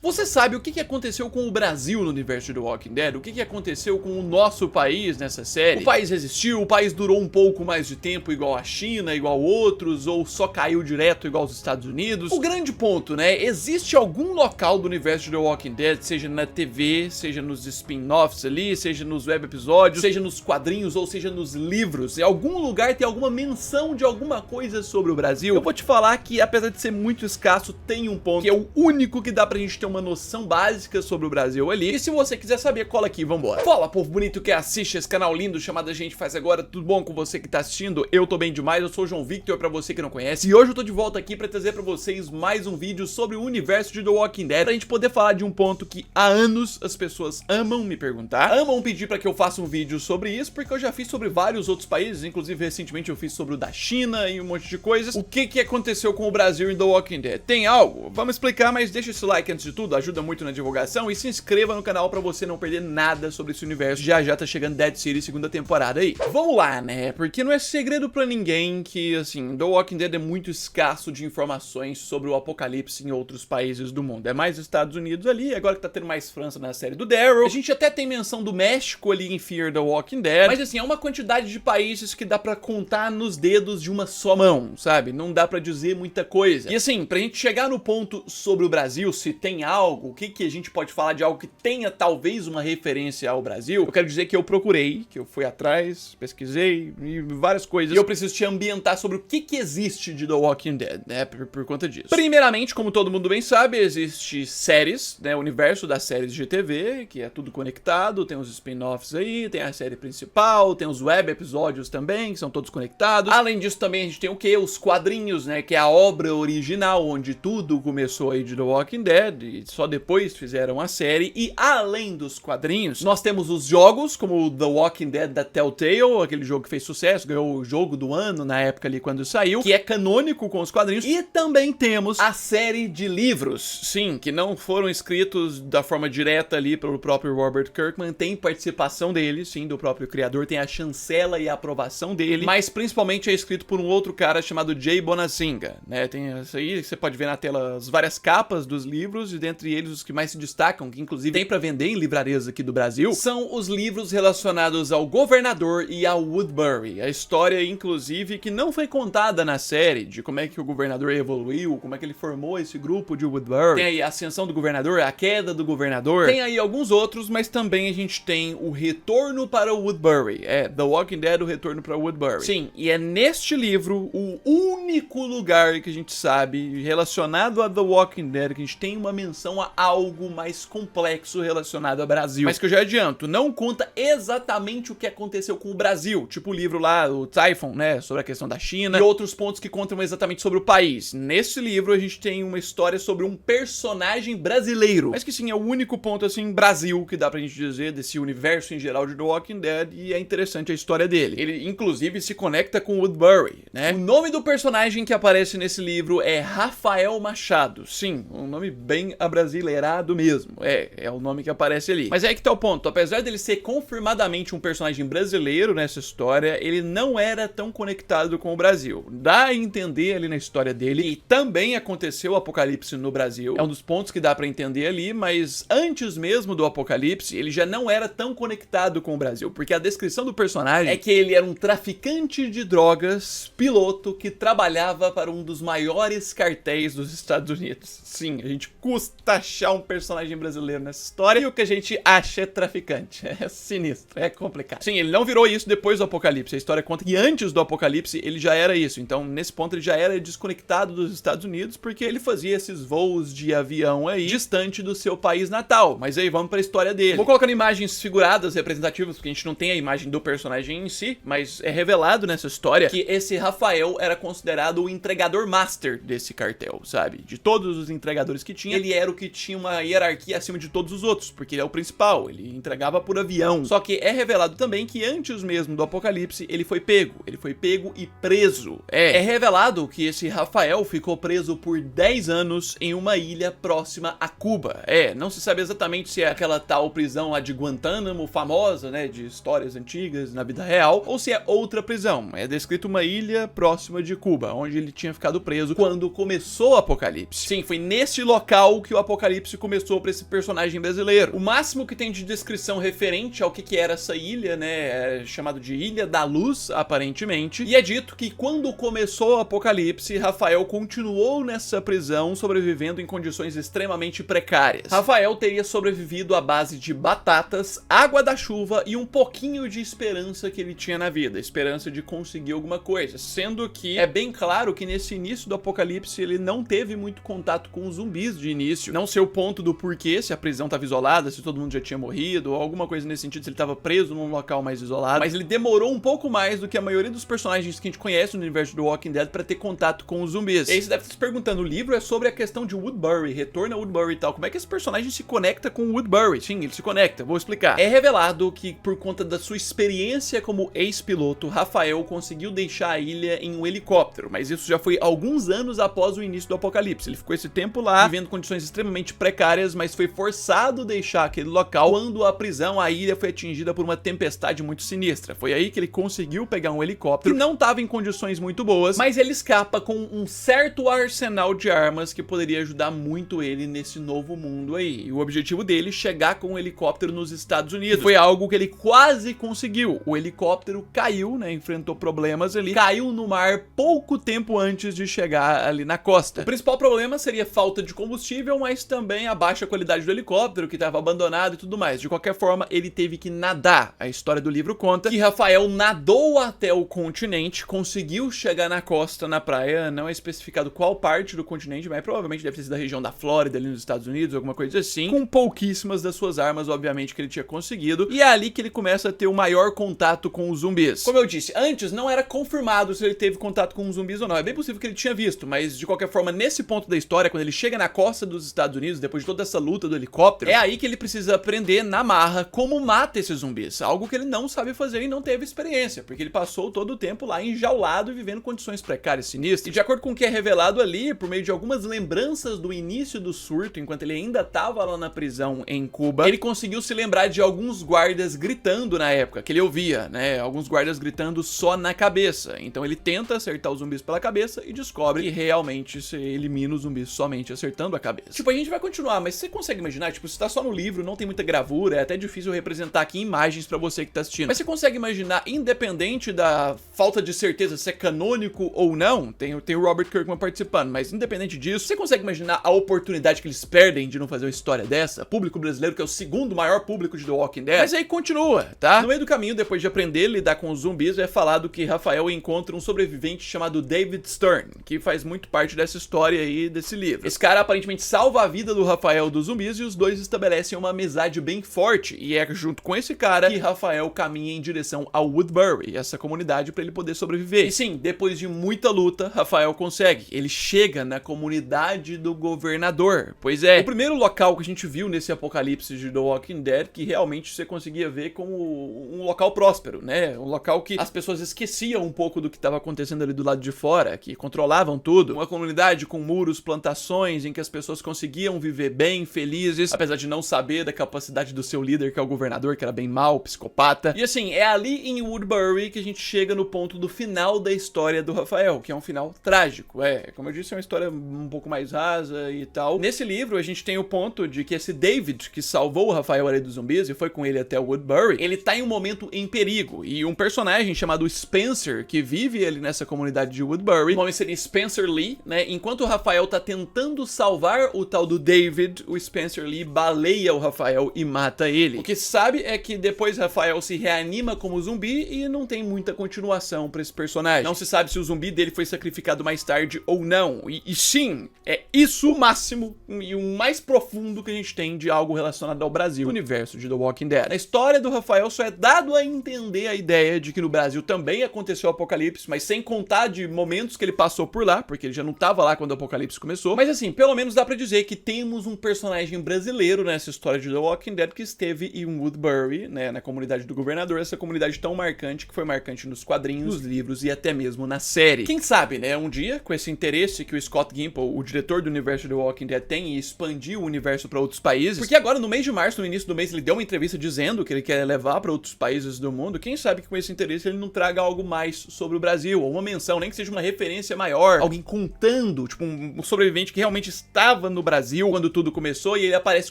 Você sabe o que aconteceu com o Brasil no universo de The Walking Dead? O que aconteceu com o nosso país nessa série? O país resistiu? O país durou um pouco mais de tempo igual a China, igual outros? Ou só caiu direto igual os Estados Unidos? O grande ponto, né? Existe algum local do universo de The Walking Dead, seja na TV, seja nos spin-offs ali, seja nos web episódios, seja nos quadrinhos ou seja nos livros, em algum lugar tem alguma menção de alguma coisa sobre o Brasil? Eu vou te falar que, apesar de ser muito escasso, tem um ponto que é o único que dá pra gente ter uma noção básica sobre o Brasil ali. E se você quiser saber, cola aqui, vambora. Fala, povo bonito que assiste esse canal lindo chamado A Gente Faz Agora, tudo bom com você que tá assistindo? Eu tô bem demais, eu sou o João Victor, pra você que não conhece, e hoje eu tô de volta aqui pra trazer pra vocês mais um vídeo sobre o universo de The Walking Dead, pra gente poder falar de um ponto que há anos as pessoas amam me perguntar, amam pedir pra que eu faça um vídeo sobre isso, porque eu já fiz sobre vários outros países, inclusive recentemente eu fiz sobre o da China e um monte de coisas. O que aconteceu com o Brasil em The Walking Dead? Tem algo? Vamos explicar, mas deixa esse like antes de tudo, ajuda muito na divulgação, e se inscreva no canal pra você não perder nada sobre esse universo. Já tá chegando Dead City segunda temporada aí. Vamos lá, né? Porque não é segredo pra ninguém que, assim, The Walking Dead é muito escasso de informações sobre o apocalipse em outros países do mundo. É mais Estados Unidos ali, agora que tá tendo mais França na série do Daryl. A gente até tem menção do México ali em Fear the Walking Dead, mas assim, é uma quantidade de países que dá pra contar nos dedos de uma só mão, sabe? Não dá pra dizer muita coisa. E assim, pra gente chegar no ponto sobre o Brasil, se tem algo, o que a gente pode falar de algo que tenha talvez uma referência ao Brasil, eu quero dizer que eu procurei, que eu fui atrás, pesquisei e várias coisas, e eu preciso te ambientar sobre o que existe de The Walking Dead, né, por conta disso. Primeiramente, como todo mundo bem sabe, existe séries, né, o universo das séries de TV, que é tudo conectado, tem os spin-offs aí, tem a série principal, tem os web episódios também, que são todos conectados. Além disso também a gente tem o quê? Os quadrinhos, né, que é a obra original, onde tudo começou aí de The Walking Dead, e só depois fizeram a série. E além dos quadrinhos, nós temos os jogos, como The Walking Dead da Telltale, aquele jogo que fez sucesso, ganhou o jogo do ano na época ali quando saiu, que é canônico com os quadrinhos. E também temos a série de livros, sim, que não foram escritos da forma direta ali pelo próprio Robert Kirkman, tem participação dele, sim, do próprio criador, tem a chancela e a aprovação dele, mas principalmente é escrito por um outro cara chamado Jay Bonazinga, né? Tem isso aí, você pode ver na tela as várias capas dos livros, e dentre eles os que mais se destacam, que inclusive tem pra vender em livrarias aqui do Brasil, são os livros relacionados ao governador e ao Woodbury. A história, inclusive, que não foi contada na série, de como é que o governador evoluiu, como é que ele formou esse grupo de Woodbury. Tem aí a ascensão do governador, a queda do governador, tem aí alguns outros, mas também a gente tem o retorno para o Woodbury. É, The Walking Dead, o retorno para Woodbury. Sim, e é neste livro o único lugar que a gente sabe relacionado a The Walking Dead que a gente tem uma menção a algo mais complexo relacionado ao Brasil. Mas que eu já adianto, não conta exatamente o que aconteceu com o Brasil, tipo o livro lá, o Typhon, né, sobre a questão da China, e outros pontos que contam exatamente sobre o país. Nesse livro a gente tem uma história sobre um personagem brasileiro, mas que sim, é o único ponto assim, Brasil, que dá pra gente dizer desse universo em geral de The Walking Dead, e é interessante a história dele. Ele inclusive se conecta com Woodbury, né? O nome do personagem que aparece nesse livro é Rafael Machado. Sim, um nome bem abrasileirado mesmo. É o nome que aparece ali. Mas é aí que tá o ponto. Apesar dele ser confirmadamente um personagem brasileiro nessa história, ele não era tão conectado com o Brasil. Dá a entender ali na história dele, e também aconteceu o apocalipse no Brasil. É um dos pontos que dá pra entender ali, mas antes mesmo do apocalipse, ele já não era tão conectado com o Brasil, porque a descrição do personagem é que ele era um traficante de drogas, piloto, que trabalhava para um dos maiores cartéis dos Estados Unidos. Sim, a gente custa achar um personagem brasileiro nessa história, e o que a gente acha é traficante. É sinistro, é complicado. Sim, ele não virou isso depois do apocalipse. A história conta que antes do apocalipse ele já era isso. Então, nesse ponto, ele já era desconectado dos Estados Unidos, porque ele fazia esses voos de avião aí, distante do seu país natal. Mas aí, vamos pra história dele. Vou colocando imagens figuradas, representativas, porque a gente não tem a imagem do personagem em si, mas é revelado nessa história que esse Rafael era considerado o entregador master desse cartel, sabe? De todos os entregadores que tinha, ele era o que tinha uma hierarquia acima de todos os outros, porque ele é o principal, ele entregava por avião. Só que é revelado também que antes mesmo do apocalipse, ele foi pego e preso. É revelado que esse Rafael ficou preso por 10 anos em uma ilha próxima a Cuba. Não se sabe exatamente se é aquela tal prisão lá de Guantánamo, famosa, né, de histórias antigas na vida real, ou se é outra prisão. É descrito uma ilha próxima de Cuba, onde ele tinha ficado preso quando começou o apocalipse. Sim, foi nesse local que o apocalipse começou pra esse personagem brasileiro. O máximo que tem de descrição referente ao que era essa ilha, né, é chamado de Ilha da Luz, aparentemente, e é dito que quando começou o apocalipse, Rafael continuou nessa prisão, sobrevivendo em condições extremamente precárias. Rafael teria sobrevivido à base de batatas, água da chuva e um pouquinho de esperança que ele tinha na vida, esperança de conseguir alguma coisa, sendo que é bem claro que nesse início do apocalipse ele não teve muito contato com os zumbis de início. Não sei o ponto do porquê, se a prisão estava isolada, se todo mundo já tinha morrido, ou alguma coisa nesse sentido, se ele estava preso num local mais isolado, mas ele demorou um pouco mais do que a maioria dos personagens que a gente conhece no universo do Walking Dead pra ter contato com os zumbis. E aí você deve estar se perguntando, o livro é sobre a questão de Woodbury, retorno a Woodbury e tal, como é que esse personagem se conecta com Woodbury? Sim, ele se conecta, vou explicar. É revelado que por conta da sua experiência como ex-piloto, Rafael conseguiu deixar a ilha em um helicóptero, mas isso já foi alguns anos após o início do apocalipse. Ele ficou esse tempo lá, vivendo condições extremamente precárias, mas foi forçado a deixar aquele local quando a prisão, a ilha foi atingida por uma tempestade muito sinistra. Foi aí que ele conseguiu pegar um helicóptero que não estava em condições muito boas, mas ele escapa com um certo arsenal de armas que poderia ajudar muito ele nesse novo mundo aí. E o objetivo dele é chegar com um helicóptero nos Estados Unidos. E foi algo que ele quase conseguiu. O helicóptero caiu, né, enfrentou problemas ali, caiu no mar pouco tempo antes de chegar ali na costa. O principal problema seria falta de combustível, mas também a baixa qualidade do helicóptero, que estava abandonado e tudo mais. De qualquer forma, ele teve que nadar. A história do livro conta que Rafael nadou até o continente, conseguiu chegar na costa, na praia, não é especificado qual parte do continente, mas provavelmente deve ter sido da região da Flórida, ali nos Estados Unidos, alguma coisa assim, com pouquíssimas das suas armas, obviamente, que ele tinha conseguido, e é ali que ele começa a ter o maior contato com os zumbis. Como eu disse, antes não era confirmado se ele teve contato com os zumbis ou não, é bem possível que ele tinha visto, mas de qualquer forma, nesse ponto da história, quando ele chega na costa dos Estados Unidos, depois de toda essa luta do helicóptero, é aí que ele precisa aprender na marra como mata esses zumbis, algo que ele não sabe fazer e não teve experiência, porque ele passou todo o tempo lá enjaulado e vivendo condições precárias, sinistras. E de acordo com o que é revelado ali, por meio de algumas lembranças do início do surto, enquanto ele ainda estava lá na prisão em Cuba, ele conseguiu se lembrar de alguns guardas gritando na época, que ele ouvia, né, alguns guardas gritando só na cabeça. Então ele tenta acertar os zumbis pela cabeça e descobre que realmente se elimina os zumbis somente acertando a cabeça. Tipo, a gente vai continuar, mas você consegue imaginar, tipo, se tá só no livro, não tem muita gravura, é até difícil representar aqui imagens pra você que tá assistindo, mas você consegue imaginar, independente da falta de certeza se é canônico ou não, tem o Robert Kirkman participando, mas independente disso, você consegue imaginar a oportunidade que eles perdem de não fazer uma história dessa? Público brasileiro, que é o segundo maior público de The Walking Dead. Mas aí continua, tá? No meio do caminho, depois de aprender a lidar com os zumbis, é falado que Rafael encontra um sobrevivente chamado David Stern, que faz muito parte dessa história aí, desse livro. Esse cara aparentemente salva a vida do Rafael dos zumbis e os dois estabelecem uma amizade bem forte, e é junto com esse cara que Rafael caminha em direção a Woodbury, essa comunidade, pra ele poder sobreviver. E sim, depois de muita luta, Rafael consegue. Ele chega na comunidade do governador. Pois é, o primeiro local que a gente viu nesse apocalipse de The Walking Dead que realmente você conseguia ver como um local próspero, né? Um local que as pessoas esqueciam um pouco do que estava acontecendo ali do lado de fora, que controlavam tudo. Uma comunidade com muros, plantações, em que as pessoas conseguiam viver bem, felizes, apesar de não saber da capacidade do seu líder, que é o governador, que era bem mau, psicopata. E assim, é ali em Woodbury que a gente chega no ponto do final da história do Rafael, que é um final trágico. Como eu disse, é uma história um pouco mais rasa e tal. Nesse livro, a gente tem o ponto de que esse David, que salvou o Rafael ali dos zumbis e foi com ele até Woodbury, ele tá em um momento em perigo. E um personagem chamado Spencer, que vive ali nessa comunidade de Woodbury, o nome seria Spencer Lee, né? Enquanto o Rafael tá tentando salvar o tal do David, o Spencer Lee baleia o Rafael e mata ele. O que se sabe é que depois Rafael se reanima como zumbi e não tem muita continuação pra esse personagem. Não se sabe se o zumbi dele foi sacrificado mais tarde ou não. E sim, é isso o máximo e o mais profundo que a gente tem de algo relacionado ao Brasil, o universo de The Walking Dead. Na história do Rafael só é dado a entender a ideia de que no Brasil também aconteceu o apocalipse, mas sem contar de momentos que ele passou por lá, porque ele já não tava lá quando o apocalipse começou. Mas assim, pelo menos dá pra dizer que temos um personagem brasileiro nessa história de The Walking Dead que esteve em Woodbury, né, na comunidade do governador, essa comunidade tão marcante que foi marcante nos quadrinhos, nos livros e até mesmo na série. Quem sabe, né, um dia, com esse interesse que o Scott Gimple, o diretor do universo The Walking Dead, tem em expandir o universo pra outros países, porque agora no mês de março, no início do mês, ele deu uma entrevista dizendo que ele quer levar pra outros países do mundo. Quem sabe que com esse interesse ele não traga algo mais sobre o Brasil, ou uma menção, nem que seja uma referência maior, alguém contando, tipo um sobrevivente que realmente estava no Brasil quando tudo começou, e ele aparece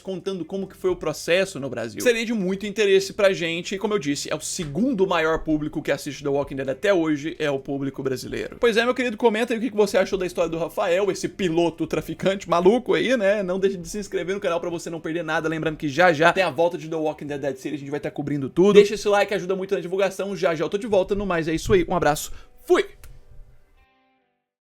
contando como que foi o processo no Brasil. Seria de muito interesse pra gente, e como eu disse, é o segundo maior público que assiste The Walking Dead até hoje, é o público brasileiro. Pois é, meu querido, comenta aí o que você achou da história do Rafael, esse piloto traficante maluco aí, né? Não deixe de se inscrever no canal pra você não perder nada, lembrando que já já tem a volta de The Walking Dead Dead City, a gente vai estar cobrindo tudo. Deixa esse like, ajuda muito na divulgação, já já eu tô de volta no mais, é isso aí, um abraço, fui!